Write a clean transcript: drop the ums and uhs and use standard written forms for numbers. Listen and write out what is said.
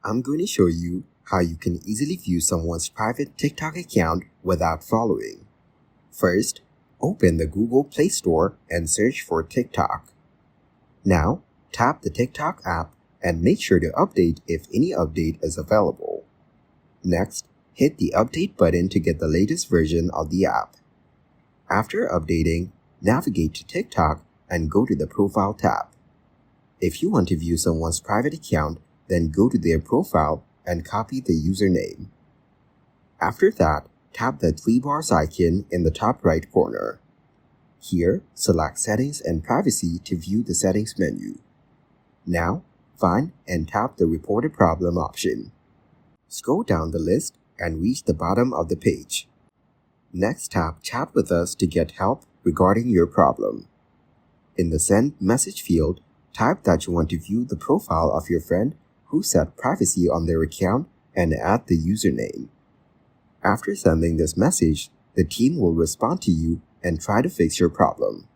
I'm going to show you how you can easily view someone's private TikTok account without following. First, open the Google Play Store and search for TikTok. Now, tap the TikTok app and make sure to update if any update is available. Next, hit the update button to get the latest version of the app. After updating, navigate to TikTok and go to the Profile tab. If you want to view someone's private account, then go to their profile and copy the username. After that, tap the three bars icon in the top right corner. Here, select Settings and Privacy to view the Settings menu. Now, find and tap the Report a Problem option. Scroll down the list and reach the bottom of the page. Next, tap Chat with us to get help regarding your problem. In the Send Message field, type that you want to view the profile of your friend who set privacy on their account and add the username. After sending this message, the team will respond to you and try to fix your problem.